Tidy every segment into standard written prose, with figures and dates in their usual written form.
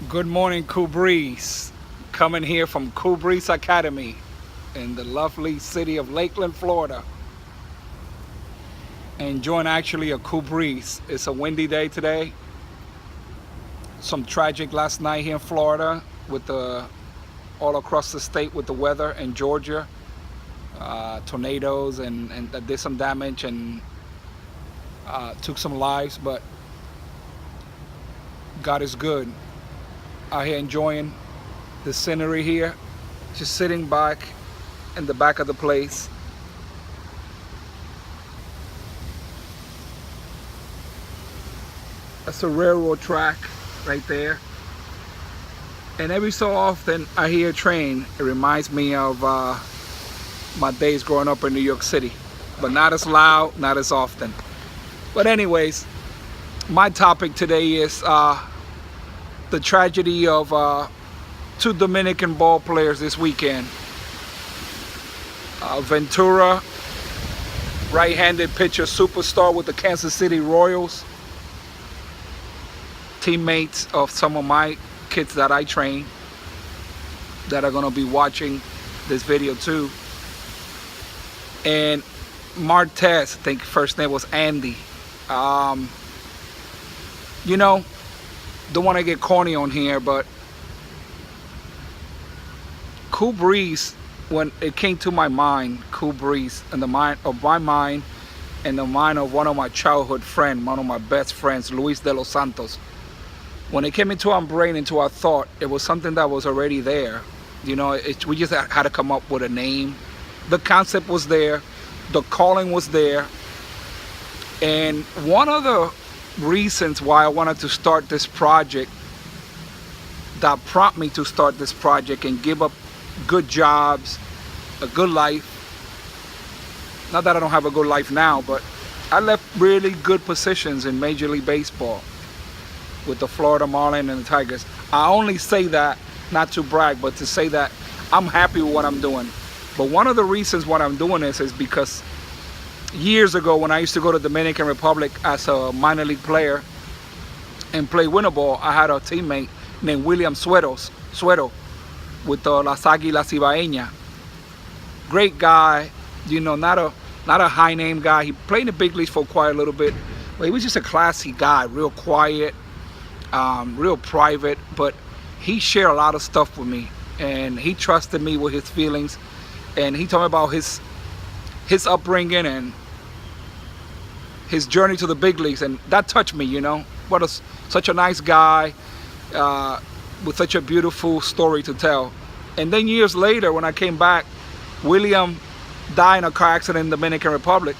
Good morning, Cool Breeze. Coming here from Cool Breeze Academy in the lovely city of Lakeland, Florida. Enjoying actually a cool breeze. It's a windy day today. Some tragic last night here in Florida with the all across the state with the weather in Georgia. Tornadoes and that did some damage and took some lives, but God is good. Out here enjoying the scenery here, just sitting back in the back of the place. That's a railroad track right there. And every so often I hear a train. It reminds me of my days growing up in New York City, but not as loud, not as often. But anyways, my topic today is the tragedy of two Dominican ball players this weekend. Ventura, right-handed pitcher superstar with the Kansas City Royals, teammates of some of my kids that I train that are gonna be watching this video too. And Marte, I think first name was Andy. You know, don't want to get corny on here, but Cool Breeze, when it came to my mind, Cool Breeze, in the mind of my mind and the mind of one of my childhood friends, one of my best friends, Luis de los Santos. When it came into our brain, into our thought, it was something that was already there. You know, we just had to come up with a name. The concept was there, the calling was there, and one of the reasons why I wanted to start this project, that prompted me to start this project and give up good jobs, a good life. Not that I don't have a good life now, but I left really good positions in Major League Baseball with the Florida Marlins and the Tigers. I only say that not to brag, but to say that I'm happy with what I'm doing. But one of the reasons why I'm doing this is because years ago, when I used to go to Dominican Republic as a minor league player and play winter ball, I had a teammate named William Suero with the Las Águilas Ibaeñas. Great guy, you know, not a high name guy. He played in the big leagues for quite a little bit, but he was just a classy guy, real quiet, real private, but he shared a lot of stuff with me, and he trusted me with his feelings, and he told me about his upbringing and his journey to the big leagues, and that touched me, you know. Such a nice guy with such a beautiful story to tell. And then years later, when I came back, William died in a car accident in the Dominican Republic.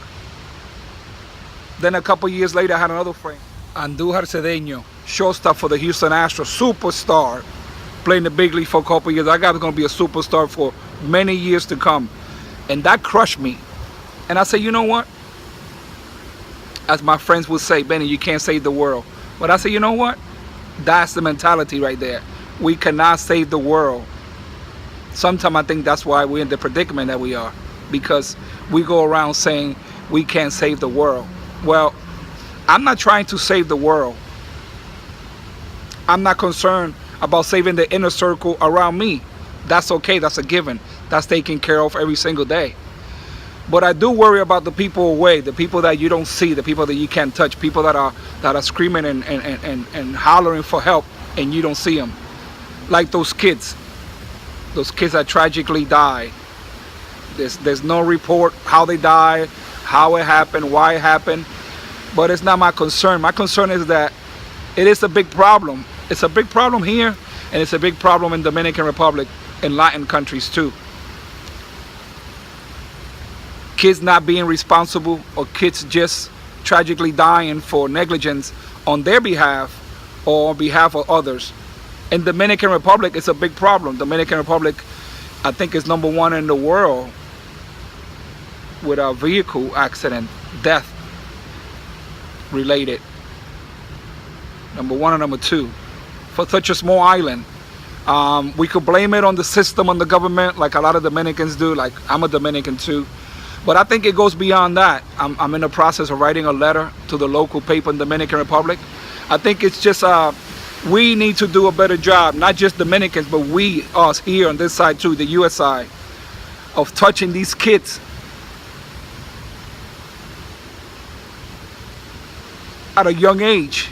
Then a couple years later, I had another friend, Andújar Cedeño, shortstop for the Houston Astros, superstar, playing the big league for a couple years. That guy was going to be a superstar for many years to come, and that crushed me. And I said, you know what? As my friends would say, Benny, you can't save the world. But I said, you know what? That's the mentality right there. We cannot save the world. Sometimes I think that's why we're in the predicament that we are, because we go around saying we can't save the world. Well, I'm not trying to save the world. I'm not concerned about saving the inner circle around me. That's okay. That's a given. That's taken care of every single day. But I do worry about the people away, the people that you don't see, the people that you can't touch, people that are screaming and hollering for help and you don't see them. Like those kids that tragically died. There's no report how they died, how it happened, why it happened, but it's not my concern. My concern is that it is a big problem. It's a big problem here, and it's a big problem in Dominican Republic, in Latin countries too. Kids not being responsible, or kids just tragically dying for negligence on their behalf or on behalf of others. In Dominican Republic, it's a big problem. Dominican Republic, I think, is #1 in the world with a vehicle accident, death related. #1 and #2 for such a small island. We could blame it on the system, on the government, like a lot of Dominicans do. Like, I'm a Dominican too. But I think it goes beyond that. I'm in the process of writing a letter to the local paper in Dominican Republic. I think it's just We need to do a better job, not just Dominicans, but we, us here on this side too, the US side, of touching these kids at a young age.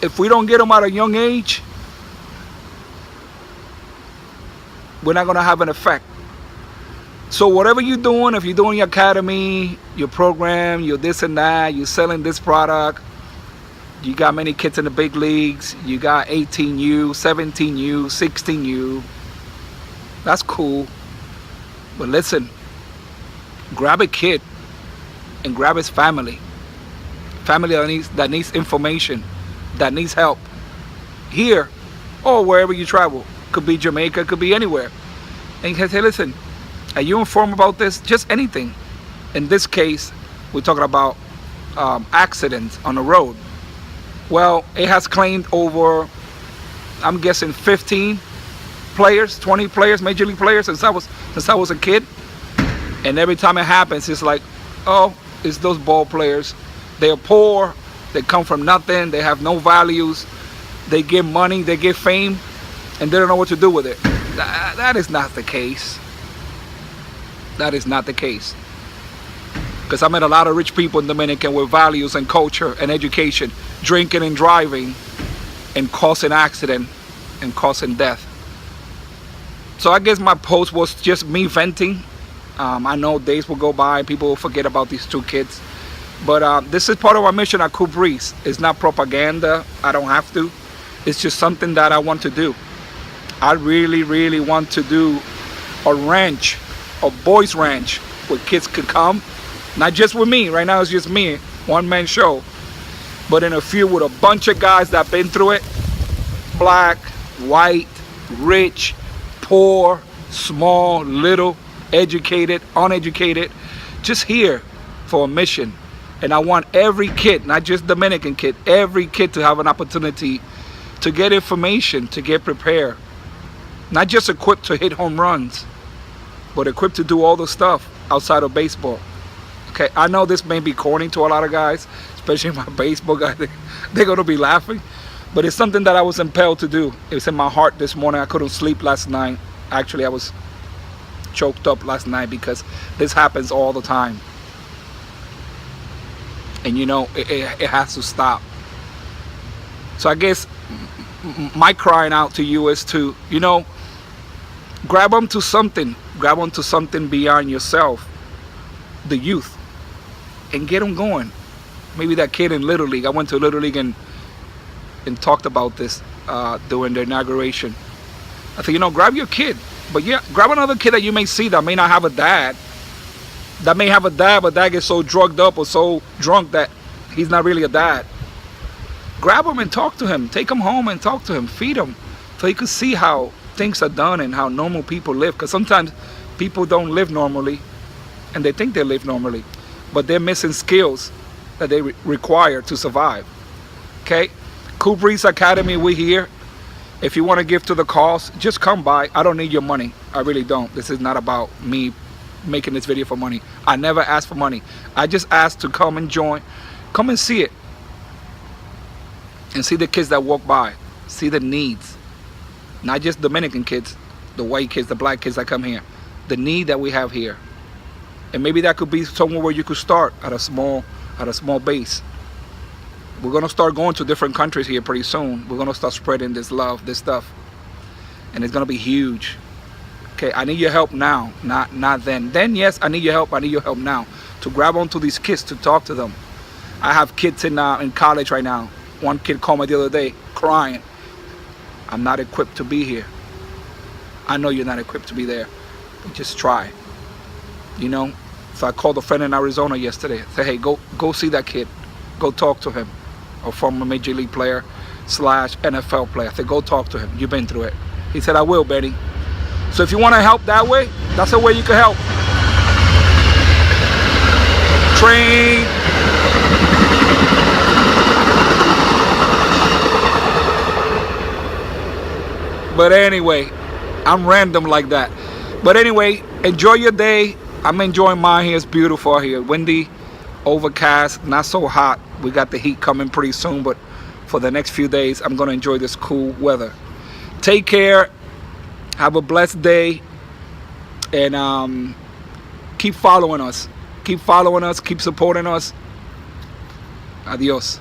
If we don't get them at a young age, we're not going to have an effect. So whatever you're doing, if you're doing your academy, your program, your this and that, you're selling this product, you got many kids in the big leagues, you got 18U, 17U, 16U, that's cool. But listen, grab a kid and grab his family. Family that needs information, that needs help. Here, or wherever you travel. Could be Jamaica, could be anywhere. And you can say, listen, are you informed about this? Just anything. In this case, we're talking about accidents on the road. Well, it has claimed over, I'm guessing 15 players, 20 players, major league players since I was a kid. And every time it happens, it's like, oh, it's those ball players. They're poor, they come from nothing, they have no values, they get money, they get fame, and they don't know what to do with it. That is not the case. That is not the case. Because I met a lot of rich people in Dominican with values and culture and education, drinking and driving and causing accident and causing death. So I guess my post was just me venting. I know days will go by, people will forget about these two kids. But this is part of my mission at Cool Breeze. It's not propaganda. I don't have to. It's just something that I want to do. I really, really want to do a ranch, a boys ranch, where kids could come. Not just with me. Right now it's just me, one-man show. But in a few with a bunch of guys that have been through it. Black, white, rich, poor, small, little, educated, uneducated. Just here for a mission. And I want every kid, not just Dominican kid, every kid to have an opportunity to get information, to get prepared. Not just equipped to hit home runs, but equipped to do all the stuff outside of baseball. Okay, I know this may be corny to a lot of guys, especially my baseball guys. They're going to be laughing. But it's something that I was impelled to do. It was in my heart this morning. I couldn't sleep last night. Actually, I was choked up last night because this happens all the time. And you know, it has to stop. So I guess my crying out to you is to, you know, grab onto something. Grab onto something beyond yourself, the youth, and get them going. Maybe that kid in Little League. I went to Little League and talked about this during the inauguration. I said, you know, grab your kid. But yeah, grab another kid that you may see that may not have a dad. That may have a dad, but dad gets so drugged up or so drunk that he's not really a dad. Grab him and talk to him. Take him home and talk to him. Feed him. So you can see how things are done and how normal people live. Because sometimes people don't live normally and they think they live normally. But they're missing skills that they require to survive. Okay? Cool Breeze Academy, we're here. If you want to give to the cause, just come by. I don't need your money. I really don't. This is not about me making this video for money. I never asked for money. I just asked to come and join. Come and see it. And see the kids that walk by. See the needs. Not just Dominican kids, the white kids, the black kids that come here. The need that we have here. And maybe that could be somewhere where you could start at a small base. We're going to start going to different countries here pretty soon. We're going to start spreading this love, this stuff. And it's going to be huge. Okay, I need your help now, not then. Then, yes, I need your help. I need your help now to grab onto these kids, to talk to them. I have kids in college right now. One kid called me the other day crying. I'm not equipped to be here. I know you're not equipped to be there, but just try. You know, so I called a friend in Arizona yesterday. I said, hey, go see that kid. Go talk to him. A former major league player / NFL player. I said, go talk to him. You've been through it. He said, I will, Benny. So if you want to help that way, that's a way you can help. Train. But anyway, I'm random like that. But anyway, enjoy your day. I'm enjoying mine here. It's beautiful here. Windy. overcast, not so hot. We got the heat coming pretty soon, but for the next few days, I'm going to enjoy this cool weather. Take care. Have a blessed day. And keep following us. Keep following us. Keep supporting us. Adios.